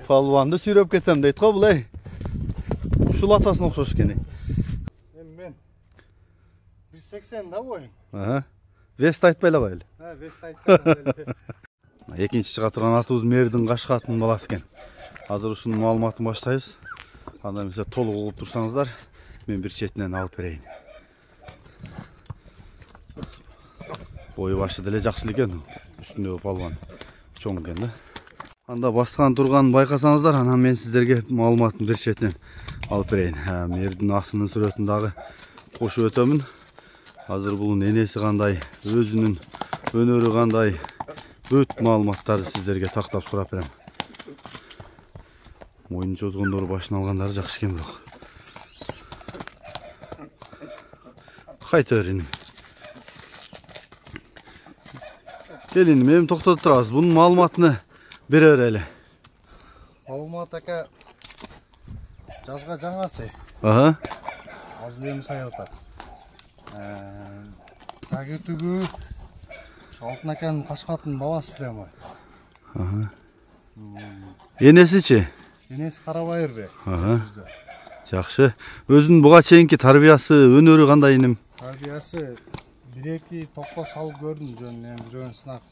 Палванды сүйреп кетем дейт го булай. Ушул атасына окшош экен. Мен 180 да боюм. Вест айтпай эле койгула. Вест айтпай. Экинчи чыга турган атыбыз Мердин Кашкаттын баласы экен. Азыр ушунун маалыматын баштайбыз. Андан эмесе толук угуп турсаңыздар, мен бир четинен алып берейин. Бою башы деле жакшы экен. Үстүндөгү палван чоң экен да. Анда баскан турганын байкасаңыздар, анан мен сиздерге маалыматын бир четинен алып берейин. Мердин асынын сүрөтүн дагы кошуп өтөмүн. Азыр бул энеси кандай, өзүнүн өнөрү кандай, бүт маалыматтарды сиздерге тактап сурап берем. Мойнун чозгондору башын алгандары жакшы экен бирок. Кайта берин. Келин, мен токтотуп турабыз. Бунун маалыматыны бере берели. Маалымат ака жазга жаңасы. Азыр эми сай атат. Тагетүгү Алтын аканын Кашкаттын баласы прямо. Энесичи? Энеси Карабайыр. Жакшы. Өзүнүн буга чейинки тарбиясы, өнөрү кандай иним? Тарбиясы 1-2 токко салып көрдүм, жөн жүргөн сынак.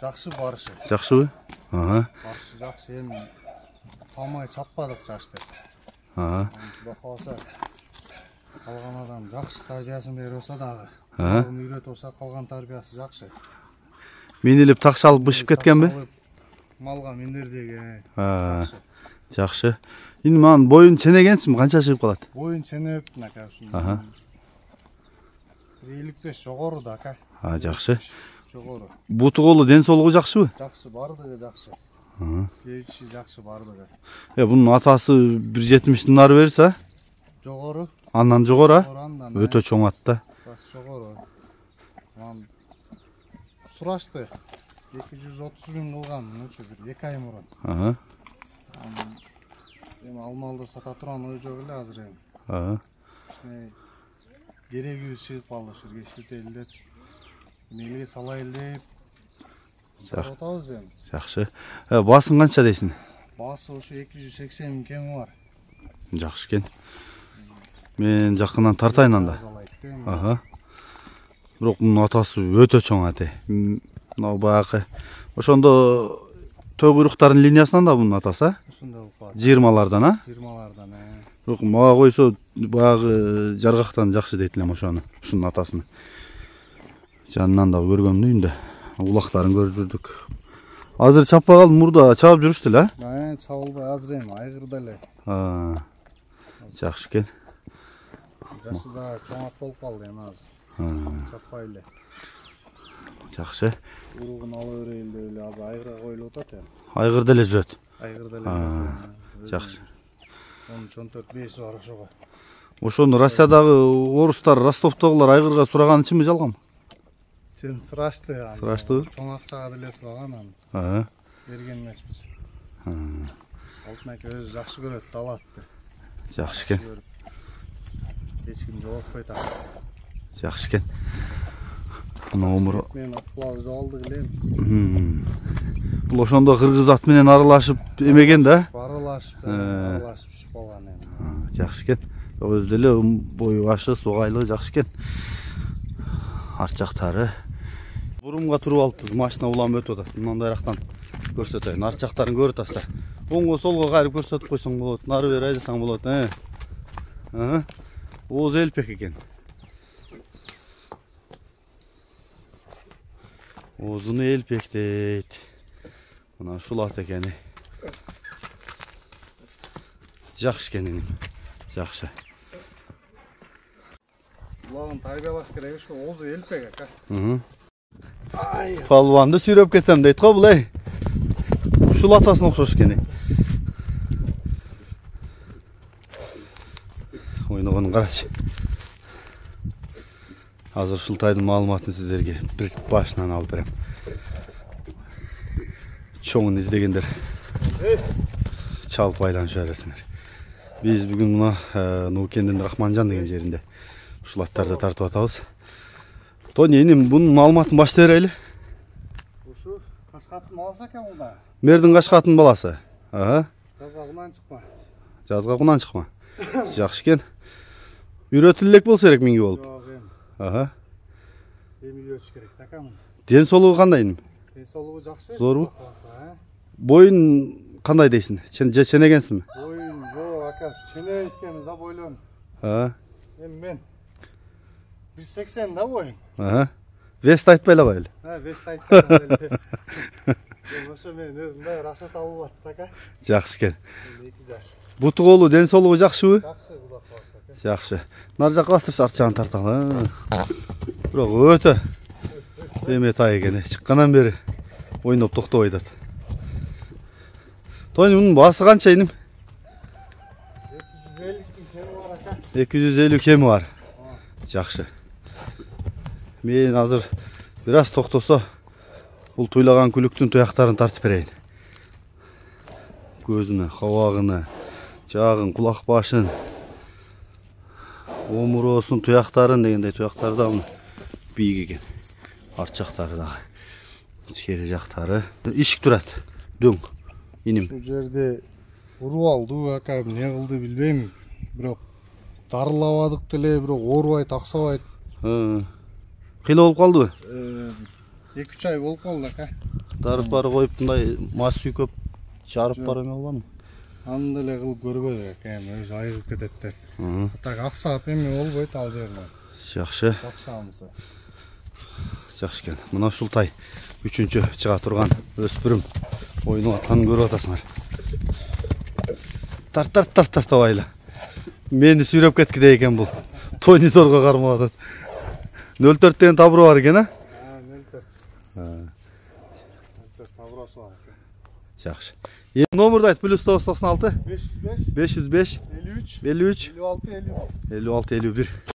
Жакшы барышы. Жакшыбы? Барышы жакшы, эми тамай чаппадык жашты. Кудай кааласа калган адам жакшы тарбиясын берип болсо дагы, оны үйрөтүп болсо калган тарбиясы жакшы. Минилип такшалып бышып кеткенби? Малга миндирдиги. Жакшы. Ин ман боюн ченегенсиң, канча чыгып калат? Боюн ченеп, нака ушун. 55 жогору да ака. Жакшы. Жогору. Буту колу ден соолугу жакшыбы? Жакшы, бардыгы жакшы. Жейчи жакшы, бардыгы. Бунун атасы 1.70 нары берсе? Жогору. Андан жогору? Өтө чоң ат да. Жогору. Сурашты. 230 миң кылган, мынча бир 2 ай мурун. Эми алмалды сата турган ой жок эле азыр эми. Керегибиз чыгып калды, ушул кечтетели деп. Мелге салайын деп. Сатабыз эми. Жакшы. Басың канча дейсиң? Басы ушу 280 миң кеми бар. Жакшы экен. Мен жакындан тартайын анда. Бирок мунун атасы өтө чоң аты. Мына баягы ошондо той куйруктардын линиясынан да бунун атасы, ушунда болуп калат. 20-лардан, 20-лардан. Бирок мага койсо баягы жаргактан жакшы дейт элем ошону, ушунун атасын. Жанынан да көргөм үйүндө. Улактарын көрүп жүрдүк. Азыр чаппай калып, мурда чабып жүрүштү эле? Чабылбай азыр эми айгырда эле. Жакшы экен. Жашы да чоң ат болуп калды эми азыр. Чаппай эле. Жакшы. Уругун ала берейин деп эле азыр айгырга коюлуп атат эми. Айгырда эле жүрөт. Айгырда эле. Жакшы. 14-5 бар ошого. Ошону Россиядагы орустар, Ростовдогулар айгырга сураган чынбы жалганбы? Чын сурашты. Сураштыбы? Чоң акчага деле сураган аны. Берген эмеспиз. Алтын ака өзү жакшы көрөт, алат. Жакшы экен. Эч ким жолотпойт аны. Жакшы экен. Мына умур мен атлап жолдук элем. Бул ошондо кыргыз ат менен аралашып эмеген да? Аралашып чыгып калган эми. Жакшы экен. Өзү деле бою башы, сугайлыгы жакшы экен. Арт жактары. Бурумга туруп алыппыз, машина улам өтүп атат. Мындайрактан көрсөтөйүн. Арт жактарын көрүп атасыздар. Оңго солго кайрып көрсөтүп койсоң болот. Нары бери айдасаң болот, Ооз элпек экен. Оозуну элпек дейт. Мына ушул ат экени. Жакшы экен. Жакшы. Булагын тарбиялаш керек, ушу оозу элпек ака. Палванды сүйрөп кетем дейт го булай. Ушул атасына окшош экен. Ойногонун карачы. Азыр ушул тайдын маалыматын сиздерге бир башынан алып берем. Чоңун издегендер чалып айланышып бересиңер. Биз бүгүн мына Нукендин Рахманжан деген жеринде ушул аттарды тартып атабыз. Тони, эним бунун маалыматын баштай берели. Ушу Кашкаттын баласы экен бул да. Мердин Кашкаттын баласы. Ага. Жазға құнан шықма. Жазға құнан шықма. Жақсы екен. Үйретілік болса керек менге болып. Жоқ, ем. Ага. Үйретіш керек, такамын. Денсаулығы қандай інім? Денсаулығы жақсы. Зор бу? Бойын қандай дейсің? Шенегенсің бі? Бойын, жоқ, ака, шене еткені за бойлон. Ага. Мен 180 да бойын. Ага. Вест айтпайла байлы. Вест айтпайла. Ошо мен өзімді рақша табыл бат, така. Жақсы екен. 2 жаш. Бұты қолы денсаулығы жақсы бі? Жақсы, Құда қаласа. Жақсы. Нар жаққа бастыршы артжағын тартқан. Бірақ өте еме тай екен. Шыққаннан бері ойнап тоқтап айтады. Тойын мұның басы қанша енім? 250 кемі бар. Жақсы. Мен азыр біраз тоқтаса бұл тойлаған күліктің тұяқтарын тартып берейін. Көзіні, қауағыны, жағын, құлақ башын, омыросын, тұяқтарын дегендей тұяқтары да биік екен. Арт жақтары дағы. Ішкері жақтары. Ишік тұрады. Дөң. Енім. Şu жерде ұру алды, ака, не қылды білбеймін. Бірақ дарылавадық тіле, бірақ орбай, тақсабай. Қилы болып қалды бі? 2-3 ай болып қалды, ака. Дарып бары қойып бұндай мас үй көп жарып бары ме олған? Андыле қылып көрбеді, ака, өзі айығып кететтер. Так, ақсап еме олбайды ал жеріне. Жақсы. Жақсы амысы. Жақсы екен. Мына Шултай 3-ші шыға тұрған өспірім ойынып атқанын көріп атасыңар. Тарт абайлы. Мені сүйреп кеткіде екен бұл. Тойны зорға қармап атады. 04 деген табыры бар екен, а? 04. 04 табырасы бар екен. Жақсы. Номерді айт, +996 505 505 53 53 56 51. 56 51.